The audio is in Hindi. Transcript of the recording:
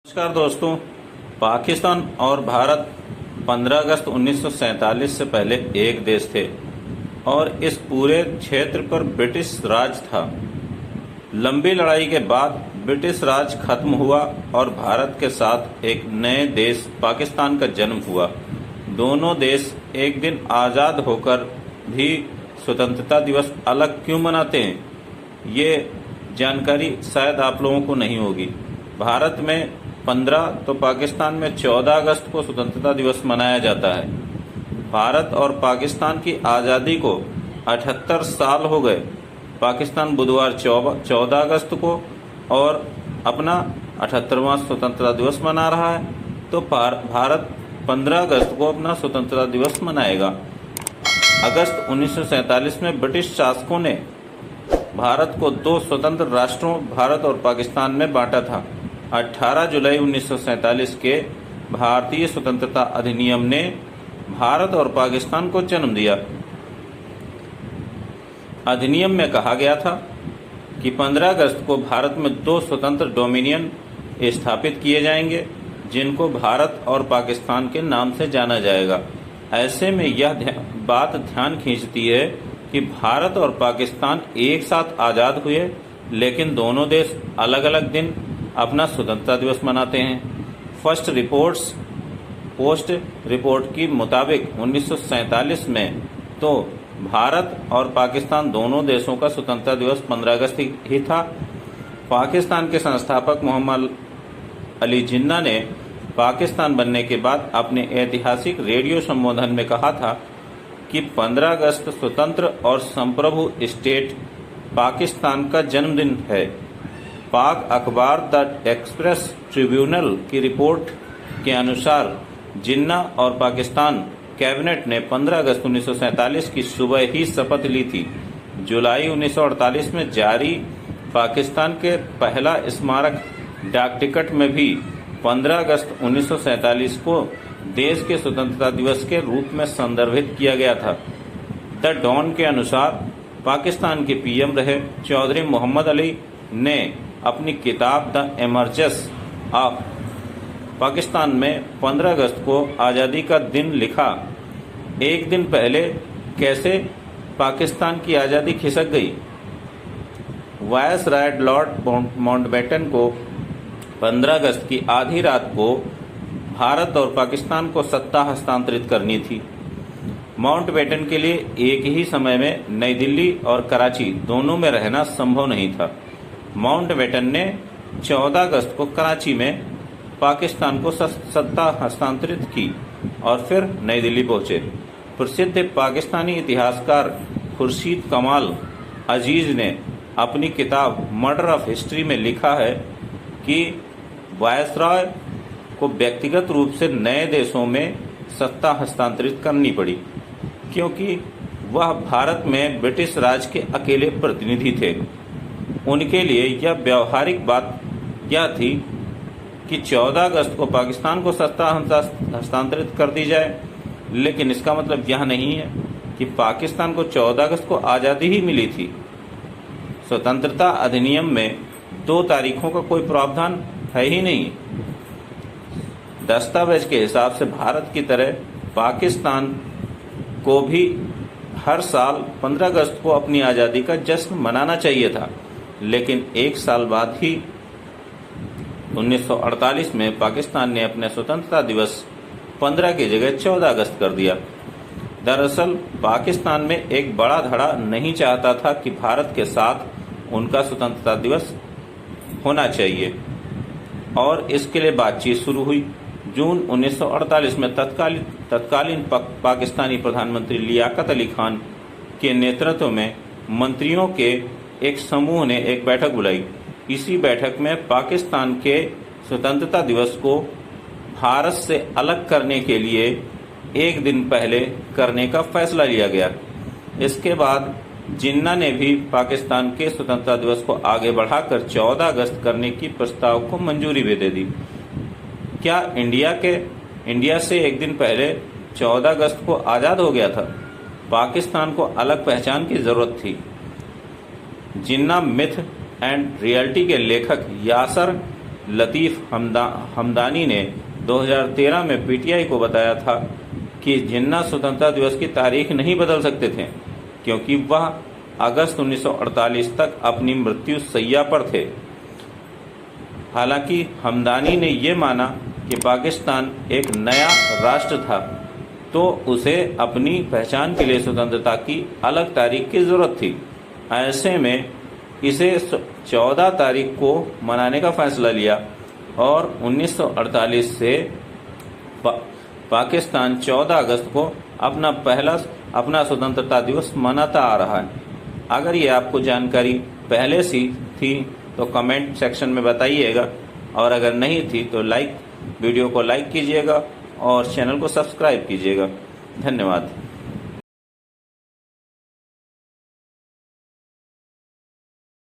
नमस्कार दोस्तों। पाकिस्तान और भारत 15 अगस्त 1947 से पहले एक देश थे और इस पूरे क्षेत्र पर ब्रिटिश राज था। लंबी लड़ाई के बाद ब्रिटिश राज खत्म हुआ और भारत के साथ एक नए देश पाकिस्तान का जन्म हुआ। दोनों देश एक दिन आज़ाद होकर भी स्वतंत्रता दिवस अलग क्यों मनाते हैं, ये जानकारी शायद आप लोगों को नहीं होगी। भारत में 15 तो पाकिस्तान में 14 अगस्त को स्वतंत्रता दिवस मनाया जाता है। भारत और पाकिस्तान की आज़ादी को 78 साल हो गए। पाकिस्तान बुधवार 14 अगस्त को और अपना 78वां स्वतंत्रता दिवस मना रहा है, तो भारत 15 अगस्त को अपना स्वतंत्रता दिवस मनाएगा। अगस्त 1947 में ब्रिटिश शासकों ने भारत को दो स्वतंत्र राष्ट्रों भारत और पाकिस्तान में बांटा था। 18 जुलाई 1947 के भारतीय स्वतंत्रता अधिनियम ने भारत और पाकिस्तान को जन्म दिया। अधिनियम में कहा गया था कि 15 अगस्त को भारत में दो स्वतंत्र डोमिनियन स्थापित किए जाएंगे, जिनको भारत और पाकिस्तान के नाम से जाना जाएगा। ऐसे में यह बात ध्यान खींचती है कि भारत और पाकिस्तान एक साथ आज़ाद हुए, लेकिन दोनों देश अलग अलग दिन अपना स्वतंत्रता दिवस मनाते हैं। फर्स्ट पोस्ट रिपोर्ट के मुताबिक 1947 में तो भारत और पाकिस्तान दोनों देशों का स्वतंत्रता दिवस 15 अगस्त ही था। पाकिस्तान के संस्थापक मोहम्मद अली जिन्ना ने पाकिस्तान बनने के बाद अपने ऐतिहासिक रेडियो संबोधन में कहा था कि 15 अगस्त स्वतंत्र और संप्रभु स्टेट पाकिस्तान का जन्मदिन है। पाक अखबार द एक्सप्रेस ट्रिब्यूनल की रिपोर्ट के अनुसार जिन्ना और पाकिस्तान कैबिनेट ने 15 अगस्त 1947 की सुबह ही शपथ ली थी। जुलाई 1948 में जारी पाकिस्तान के पहला स्मारक डाक टिकट में भी 15 अगस्त 1947 को देश के स्वतंत्रता दिवस के रूप में संदर्भित किया गया था। द डॉन के अनुसार पाकिस्तान के पीएम रहे चौधरी मोहम्मद अली ने अपनी किताब द एमर्जेंस ऑफ पाकिस्तान में 15 अगस्त को आज़ादी का दिन लिखा। एक दिन पहले कैसे पाकिस्तान की आज़ादी खिसक गई। वायस राय लॉर्ड माउंटबेटन को 15 अगस्त की आधी रात को भारत और पाकिस्तान को सत्ता हस्तांतरित करनी थी। माउंटबेटन के लिए एक ही समय में नई दिल्ली और कराची दोनों में रहना संभव नहीं था। माउंटबेटन ने 14 अगस्त को कराची में पाकिस्तान को सत्ता हस्तांतरित की और फिर नई दिल्ली पहुंचे। प्रसिद्ध पाकिस्तानी इतिहासकार खुर्शीद कमाल अजीज ने अपनी किताब मर्डर ऑफ हिस्ट्री में लिखा है कि वायसराय को व्यक्तिगत रूप से नए देशों में सत्ता हस्तांतरित करनी पड़ी, क्योंकि वह भारत में ब्रिटिश राज के अकेले प्रतिनिधि थे। उनके लिए यह व्यावहारिक बात क्या थी कि 14 अगस्त को पाकिस्तान को सत्ता हस्तांतरित कर दी जाए, लेकिन इसका मतलब यह नहीं है कि पाकिस्तान को 14 अगस्त को आज़ादी ही मिली थी। स्वतंत्रता अधिनियम में 2 तारीखों का कोई प्रावधान है ही नहीं। दस्तावेज के हिसाब से भारत की तरह पाकिस्तान को भी हर साल 15 अगस्त को अपनी आज़ादी का जश्न मनाना चाहिए था, लेकिन एक साल बाद ही 1948 में पाकिस्तान ने अपने स्वतंत्रता दिवस 15 की जगह 14 अगस्त कर दिया। दरअसल पाकिस्तान में एक बड़ा धड़ा नहीं चाहता था कि भारत के साथ उनका स्वतंत्रता दिवस होना चाहिए और इसके लिए बातचीत शुरू हुई। जून 1948 में तत्कालीन पाकिस्तानी प्रधानमंत्री लियाकत अली खान के नेतृत्व में मंत्रियों के एक समूह ने एक बैठक बुलाई। इसी बैठक में पाकिस्तान के स्वतंत्रता दिवस को भारत से अलग करने के लिए एक दिन पहले करने का फैसला लिया गया। इसके बाद जिन्ना ने भी पाकिस्तान के स्वतंत्रता दिवस को आगे बढ़ाकर 14 अगस्त करने की प्रस्ताव को मंजूरी भी दे दी। क्या इंडिया से एक दिन पहले 14 अगस्त को आज़ाद हो गया था? पाकिस्तान को अलग पहचान की जरूरत थी। जिन्ना मिथ एंड रियलिटी के लेखक यासर लतीफ़ हमदानी ने 2013 में पीटीआई को बताया था कि जिन्ना स्वतंत्रता दिवस की तारीख नहीं बदल सकते थे क्योंकि वह अगस्त 1948 तक अपनी मृत्यु शैया पर थे। हालांकि हमदानी ने ये माना कि पाकिस्तान एक नया राष्ट्र था तो उसे अपनी पहचान के लिए स्वतंत्रता की अलग तारीख की ज़रूरत थी। ऐसे में इसे 14 तारीख को मनाने का फैसला लिया और 1948 से पाकिस्तान 14 अगस्त को अपना स्वतंत्रता दिवस मनाता आ रहा है। अगर ये आपको जानकारी पहले से थी तो कमेंट सेक्शन में बताइएगा, और अगर नहीं थी तो वीडियो को लाइक कीजिएगा और चैनल को सब्सक्राइब कीजिएगा। धन्यवाद।